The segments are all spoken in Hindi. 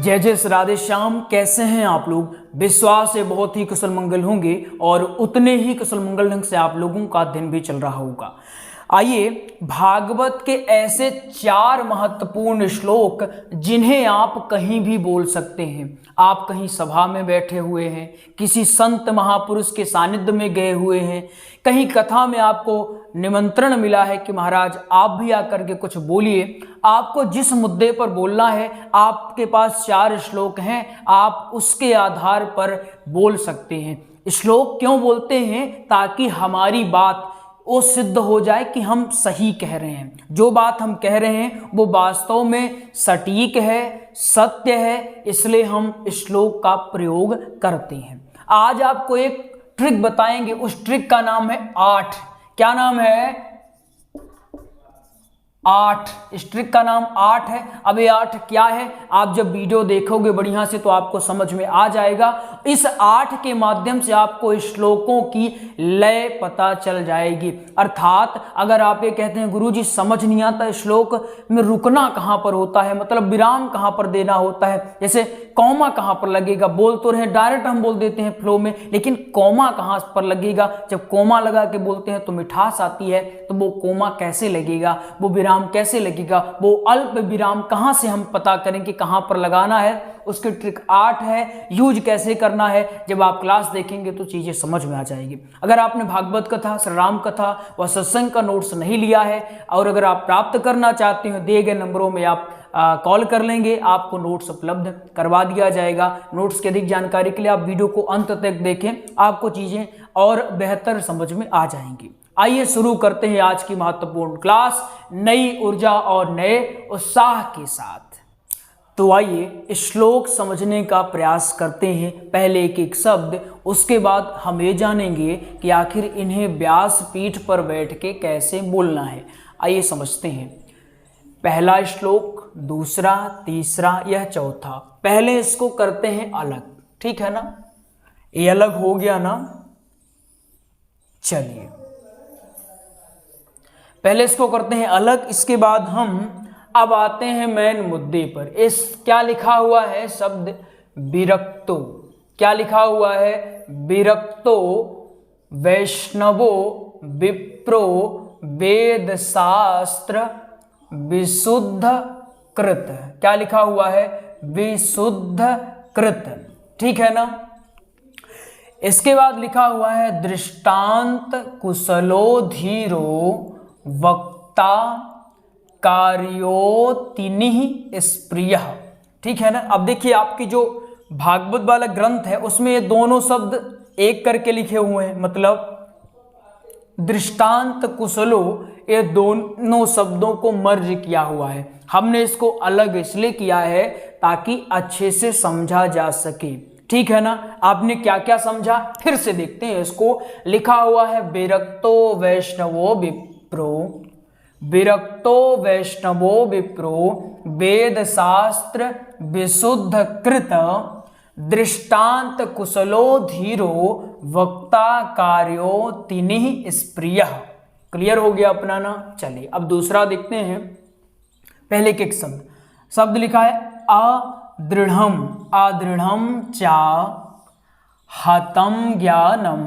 जय जय श्री राधे श्याम। कैसे हैं आप लोग? विश्वास है बहुत ही कुशल मंगल होंगे और उतने ही कुशल मंगल ढंग से आप लोगों का दिन भी चल रहा होगा। आइए भागवत के ऐसे 4 महत्वपूर्ण श्लोक जिन्हें आप कहीं भी बोल सकते हैं। आप कहीं सभा में बैठे हुए हैं, किसी संत महापुरुष के सानिध्य में गए हुए हैं, कहीं कथा में आपको निमंत्रण मिला है कि महाराज आप भी आकर के कुछ बोलिए। आपको जिस मुद्दे पर बोलना है आपके पास 4 श्लोक हैं, आप उसके आधार पर बोल सकते हैं। श्लोक क्यों बोलते हैं? ताकि हमारी बात वो सिद्ध हो जाए कि हम सही कह रहे हैं। जो बात हम कह रहे हैं वो वास्तव में सटीक है, सत्य है, इसलिए हम श्लोक का प्रयोग करते हैं। आज आपको एक ट्रिक बताएंगे, उस ट्रिक का नाम है 8। क्या नाम है? 8। इस ट्रिक का नाम 8 है। अब ये 8 क्या है? आप जब वीडियो देखोगे बढ़िया से तो आपको समझ में आ जाएगा। इस 8 के माध्यम से आपको श्लोकों की लय पता चल जाएगी। अर्थात अगर आप ये कहते हैं गुरुजी समझ नहीं आता श्लोक में रुकना कहाँ पर होता है, मतलब विराम कहाँ पर देना होता है, जैसे कॉमा कहाँ पर लगेगा, बोल तो रहे डायरेक्ट हम बोल देते हैं फ्लो में, लेकिन कॉमा कहाँ पर लगेगा। जब कॉमा लगा के बोलते हैं तो मिठास आती है, तो वो कॉमा कैसे लगेगा, वो विराम कैसे लगेगा, वो अल्प विराम कहां से हम पता करें कि कहां पर लगाना है, उसकी ट्रिक 8 है। यूज कैसे करना है जब आप क्लास देखेंगे तो चीजें समझ में आ जाएगी। अगर आपने भागवत कथा, श्री राम कथा व सत्संग का नोट्स नहीं लिया है और अगर आप प्राप्त करना चाहते हो, दिए गए नंबरों में आप कॉल कर लेंगे, आपको नोट्स उपलब्ध करवा दिया जाएगा। नोट्स की अधिक जानकारी के लिए आप वीडियो को अंत तक देखें, आपको चीजें और बेहतर समझ में आ जाएंगी। आइए शुरू करते हैं आज की महत्वपूर्ण क्लास नई ऊर्जा और नए उत्साह के साथ। तो आइए श्लोक समझने का प्रयास करते हैं। पहले एक एक शब्द, उसके बाद हम ये जानेंगे कि आखिर इन्हें व्यास पीठ पर बैठ के कैसे बोलना है। आइए समझते हैं। पहला श्लोक, दूसरा, तीसरा, यह चौथा। पहले इसको करते हैं अलग, ठीक है ना? ये अलग हो गया ना? चलिए पहले इसको करते हैं अलग, इसके बाद हम अब आते हैं मेन मुद्दे पर। इस क्या लिखा हुआ है शब्द? विरक्तो। क्या लिखा हुआ है? विरक्तो वैष्णवो विप्रो वेद शास्त्र विशुद्ध कृत। क्या लिखा हुआ है? विशुद्ध कृत, ठीक है ना? इसके बाद लिखा हुआ है दृष्टांत कुशलो धीरो वक्ता कार्योतिनिः स्प्रियः, ठीक है ना? अब देखिए आपकी जो भागवत वाला ग्रंथ है उसमें ये दोनों शब्द एक करके लिखे हुए हैं, मतलब दृष्टांत कुशलो, ये दोनों शब्दों को मर्ज किया हुआ है। हमने इसको अलग इसलिए किया है ताकि अच्छे से समझा जा सके, ठीक है ना? आपने क्या क्या समझा फिर से देखते हैं इसको। लिखा हुआ है विरक्तो वैष्णवो विप्रो, विरक्तो वैष्णवो विप्रो वेद शास्त्र विशुद्ध कृत दृष्टांत कुशलो धीरो वक्ता कार्योतिनिः स्प्रियः। क्लियर हो गया अपना ना? चलिए अब दूसरा देखते हैं। पहले के एक शब्द लिखा है अदृढ़म। अदृढ़म चा हतम ज्ञानम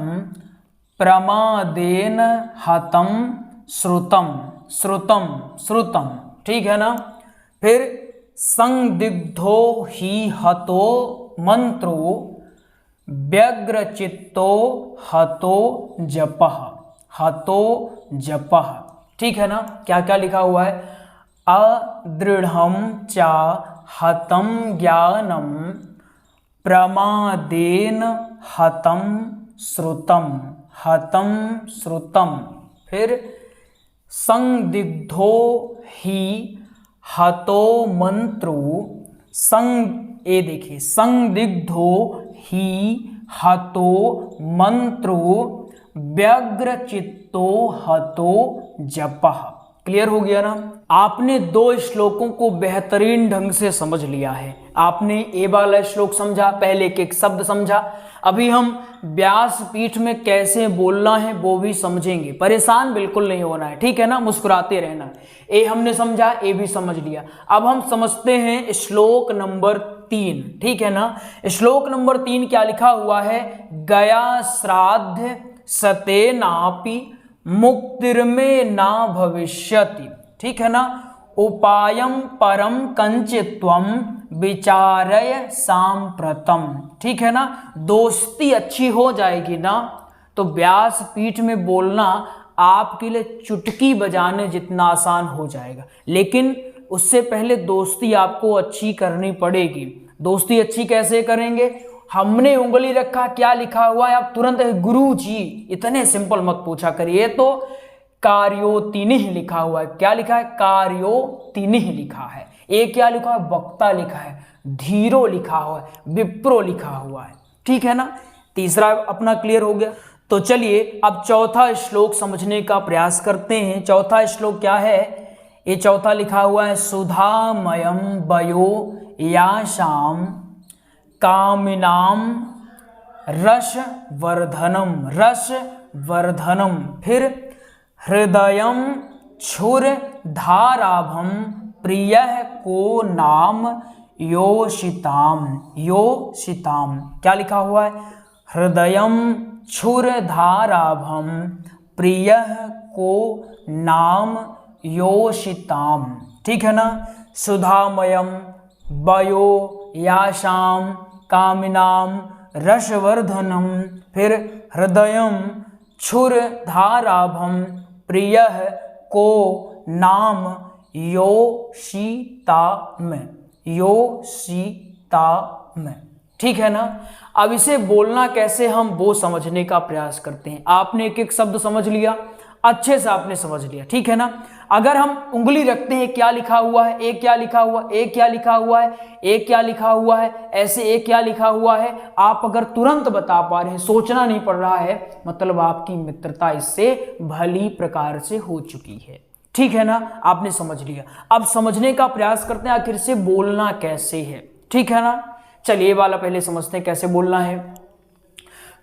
प्रमादेन हतम श्रुतम। श्रुतम श्रुतम, ठीक है ना? फिर संदिग्धो ही हतो मंत्रो व्यग्रचित्तो हतो जपः। हतो जपः, ठीक है ना? क्या क्या लिखा हुआ है? अदृढ़म चा हतम ज्ञानम प्रमादेन हतम श्रुतम। हतम श्रुतम। फिर संदिग्धो ही हतो मंत्रो। ये देखिए संदिग्धो ही हतो मंत्रो व्यग्रचित्तो हतो जपः। क्लियर हो गया ना? आपने 2 श्लोकों को बेहतरीन ढंग से समझ लिया है। आपने ये वाला श्लोक समझा, पहले एक शब्द समझा। अभी हम व्यास पीठ में कैसे बोलना है वो भी समझेंगे। परेशान बिल्कुल नहीं होना है, ठीक है ना? मुस्कुराते रहना। ये हमने समझा, ये भी समझ लिया। अब हम समझते हैं श्लोक नंबर 3, ठीक है ना। श्लोक नंबर 3 क्या लिखा हुआ है, गया श्राद्ध सतेनापि मुक्तिर्मे ना भविष्यति, ठीक है ना। उपायम परम कंचित्वम विचारय सांप्रतम, ठीक है ना। दोस्ती अच्छी हो जाएगी ना तो व्यासपीठ में बोलना आपके लिए चुटकी बजाने जितना आसान हो जाएगा, लेकिन उससे पहले दोस्ती आपको अच्छी करनी पड़ेगी। दोस्ती अच्छी कैसे करेंगे, हमने उंगली रखा क्या लिखा हुआ है, आप तुरंत गुरु जी, इतने सिंपल मत पूछा करिए। तो कार्योतिनिह लिखा हुआ है, क्या लिखा है, कार्योतिनिह लिखा है। एक क्या लिखा है, वक्ता लिखा है, धीरो लिखा हुआ है, विप्रो लिखा हुआ है, ठीक है ना। तीसरा अपना क्लियर हो गया। तो चलिए अब चौथा श्लोक समझने का प्रयास करते हैं। चौथा श्लोक क्या है, ये चौथा लिखा हुआ है, सुधामयम वयो याशाम कामिनाम रस वर्धनम, रस वर्धनम, फिर हृदयम क्षुर धाराभम प्रियः को नाम योषिताम, योषिताम, क्या लिखा हुआ है, हृदयम क्षुर धाराभम प्रियः को नाम योषिताम, ठीक है ना। सुधामयम वयो याशाम कामिनाम रसवर्धनम, फिर हृदयम क्षुर धाराभम प्रियः को नाम योषिताम, योषिताम, ठीक है ना। अब इसे बोलना कैसे हम वो समझने का प्रयास करते हैं। आपने एक एक शब्द समझ लिया, अच्छे से आपने समझ लिया, ठीक है ना। अगर हम उंगली रखते हैं क्या लिखा हुआ है, एक क्या लिखा हुआ, एक क्या लिखा हुआ है, एक क्या लिखा हुआ है, ऐसे एक क्या लिखा हुआ है, आप अगर तुरंत बता पा रहे हैं, सोचना नहीं पड़ रहा है, मतलब आपकी मित्रता इससे भली प्रकार से हो चुकी है, ठीक है ना। आपने समझ लिया। अब समझने का प्रयास करते हैं आखिर से बोलना कैसे है, ठीक है ना। चलिए वाला पहले समझते हैं कैसे बोलना है।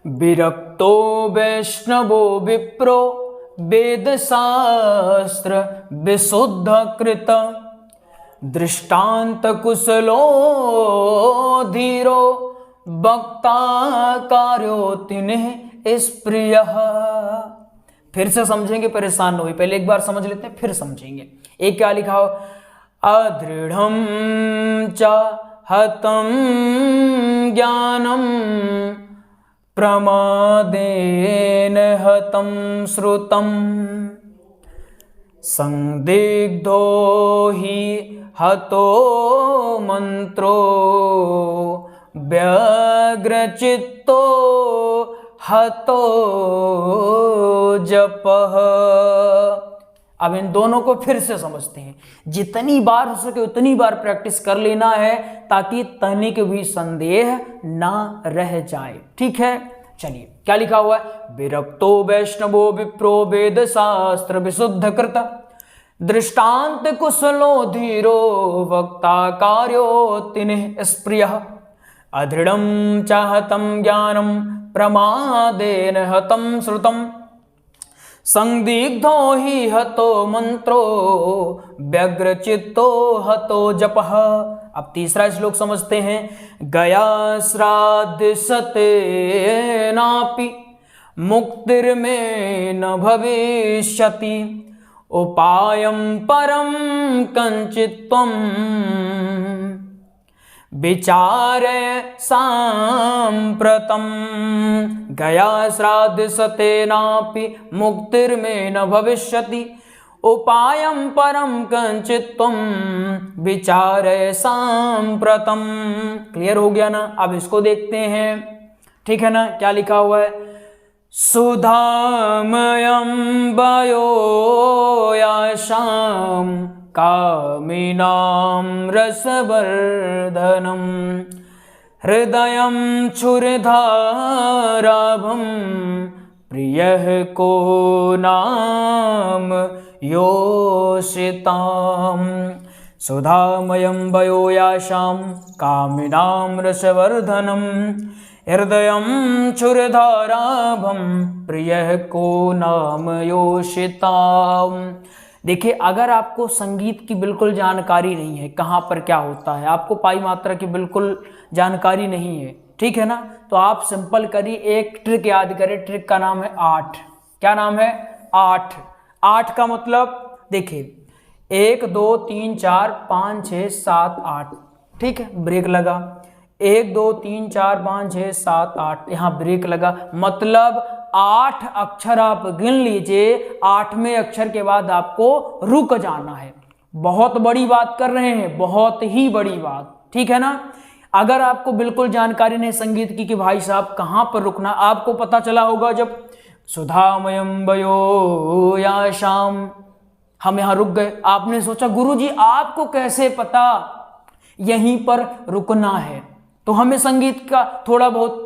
विरक्तो वैष्णवो विप्रो वेद शास्त्र विशुद्ध कृत दृष्टांत कुशलो धीरो वक्ता कार्योतिनिह स्प्रियः। फिर से समझेंगे, परेशान न हुई, पहले एक बार समझ लेते हैं फिर समझेंगे। एक क्या लिखा हो, अदृढ़म च हतम ज्ञानम प्रमादेन हतम श्रुतम संदिग्धो हि हतो मंत्रो व्यग्रचित्तो हतो जपः। अब इन दोनों को फिर से समझते हैं। जितनी बार हो सके उतनी बार प्रैक्टिस कर लेना है ताकि तनिक भी संदेह ना रह जाए, ठीक है। चलिए क्या लिखा हुआ है, विरक्तो वैष्णवो विप्रो वेद शास्त्र विशुद्ध कृत दृष्टांत कुशलो धीरो वक्ता कार्योतिनिह स्प्रियः अदृढ़ं चाहतं ज्ञानं प्रमादेन हतं श्रुतं संदिग्धो हि हतो मंत्रो व्यग्रचित्तो हतो जपः। अब तीसरा श्लोक समझते हैं। गया श्राद्ध सतेनापि मुक्तिर्मे न भविष्यति उपायं परं कंचित्वं विचारे सांप्रतम। गया श्राद्ध सतेनापि मुक्तिर्मे न भविष्यति उपायं परं कंचित्वं विचारे सांप्रतम। क्लियर हो गया ना। अब इसको देखते हैं, ठीक है ना। क्या लिखा हुआ है, सुधामयं वयो यासां कामिनां रसवर्धनं हृदयं क्षुरधाराभं प्रियः को नाम योषिताम्। सुधामयं वयो यासां कामिनां रसवर्धनं हृदयं क्षुरधाराभं प्रियः को नाम योषिताम्। देखिए, अगर आपको संगीत की बिल्कुल जानकारी नहीं है, कहाँ पर क्या होता है, आपको पाई मात्रा की बिल्कुल जानकारी नहीं है, ठीक है ना, तो आप सिंपल करिए, एक ट्रिक याद करें। ट्रिक का नाम है 8। क्या नाम है? 8। 8 का मतलब देखिए 1 2 3 4 5 6 7 8, ठीक है, ब्रेक लगा। 1 2 3 4 5 6 7 8, यहाँ ब्रेक लगा, मतलब 8 अक्षर आप गिन लीजिए। 8वें अक्षर के बाद आपको रुक जाना है। बहुत बड़ी बात कर रहे हैं, बहुत ही बड़ी बात, ठीक है ना। अगर आपको बिल्कुल जानकारी नहीं संगीत की कि भाई साहब कहाँ पर रुकना, आपको पता चला होगा जब सुधामयम वयो या शाम, हम यहाँ रुक गए। आपने सोचा गुरुजी आपको कैसे पता यहीं पर रुकना है? तो हमें संगीत का थोड़ा बहुत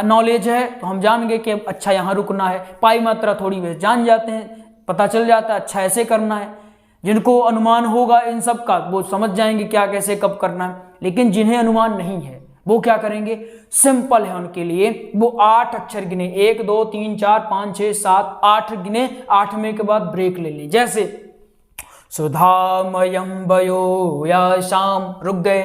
नॉलेज है, तो हम जान गए कि अच्छा यहाँ रुकना है। पाई मात्रा थोड़ी बहुत जान जाते हैं, पता चल जाता है अच्छा ऐसे करना है। जिनको अनुमान होगा इन सब का वो समझ जाएंगे क्या कैसे कब करना है, लेकिन जिन्हें अनुमान नहीं है वो क्या करेंगे? सिंपल है उनके लिए, वो 8 अक्षर गिने, 1 2 3 4 5 6 7 8 गिने, 8वें के बाद ब्रेक ले ली। जैसे सुधामयम वयो या शाम, रुक गए।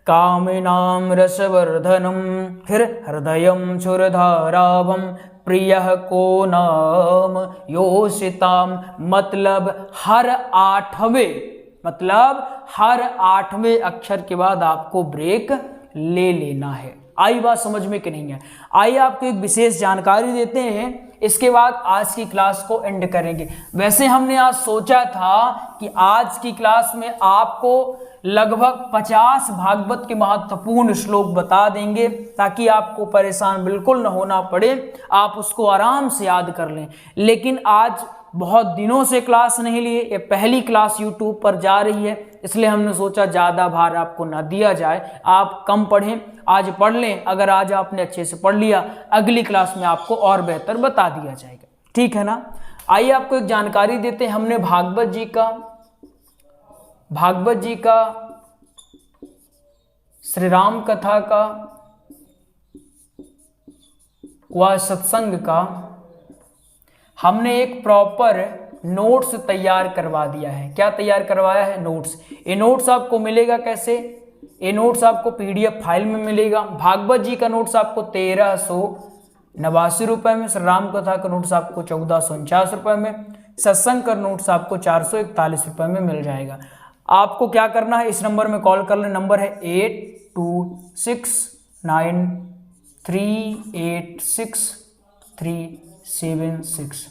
कामिनाम रसवर्धनम, फिर हृदयम क्षुरधाराभम प्रियः को नाम योषिताम, मतलब हर 8वें अक्षर के बाद आपको ब्रेक ले लेना है। आई बात समझ में कि नहीं है? आइए आपको एक विशेष जानकारी देते हैं, इसके बाद आज की क्लास को एंड करेंगे। वैसे हमने आज सोचा था कि आज की क्लास में आपको लगभग 50 भागवत के महत्वपूर्ण श्लोक बता देंगे, ताकि आपको परेशान बिल्कुल न होना पड़े, आप उसको आराम से याद कर लें। लेकिन आज बहुत दिनों से क्लास नहीं लिए, ये पहली क्लास यूट्यूब पर जा रही है, इसलिए हमने सोचा ज़्यादा भार आपको ना दिया जाए, आप कम पढ़ें, आज पढ़ लें। अगर आज आपने अच्छे से पढ़ लिया, अगली क्लास में आपको और बेहतर बता दिया जाएगा, ठीक है ना। आइए आपको एक जानकारी देते हैं। हमने भागवत जी का श्री राम कथा का व सत्संग का हमने एक प्रॉपर नोट्स तैयार करवा दिया है। क्या तैयार करवाया है? नोट्स। ये नोट्स आपको मिलेगा कैसे? ये नोट्स आपको PDF फाइल में मिलेगा। भागवत जी का नोट्स आपको 1389 रुपये में, श्री राम कथा का नोट्स आपको 1449 रुपये में, सत्संग का नोट्स आपको 441 रुपये में मिल जाएगा। आपको क्या करना है? इस नंबर में कॉल कर लें। नंबर है 8269386376।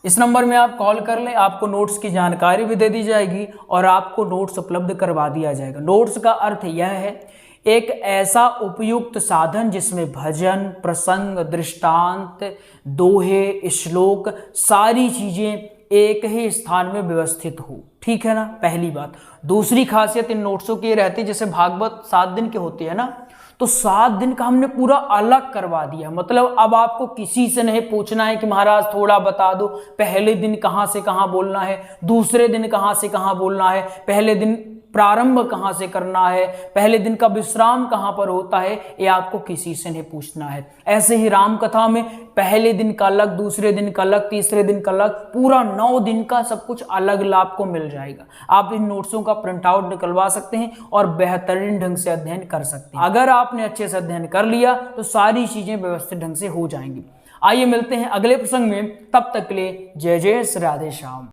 इस नंबर में आप कॉल कर लें, आपको नोट्स की जानकारी भी दे दी जाएगी और आपको नोट्स उपलब्ध करवा दिया जाएगा। नोट्स का अर्थ यह है, एक ऐसा उपयुक्त साधन जिसमें भजन, प्रसंग, दृष्टांत, दोहे, श्लोक, सारी चीजें एक ही स्थान में व्यवस्थित हो, ठीक है ना, पहली बात। दूसरी खासियत इन नोट्सों की रहती है, जैसे भागवत 7 दिन के होते हैं ना, तो 7 दिन का हमने पूरा अलग करवा दिया। मतलब अब आपको किसी से नहीं पूछना है कि महाराज थोड़ा बता दो, पहले दिन कहाँ से कहाँ बोलना है, दूसरे दिन कहाँ से कहाँ बोलना है, पहले दिन प्रारंभ कहाँ से करना है, पहले दिन का विश्राम कहाँ पर होता है, ये आपको किसी से नहीं पूछना है। ऐसे ही राम कथा में पहले दिन का अलग, दूसरे दिन का अलग, तीसरे दिन का अलग, पूरा 9 दिन का सब कुछ अलग आपको मिल जाएगा। आप इन नोट्सों का प्रिंट आउट निकलवा सकते हैं और बेहतरीन ढंग से अध्ययन कर सकते हैं। अगर आपने अच्छे से अध्ययन कर लिया तो सारी चीजें व्यवस्थित ढंग से हो जाएंगी। आइए मिलते हैं अगले प्रसंग में, तब तक के लिए जय जय श्री राधे श्याम।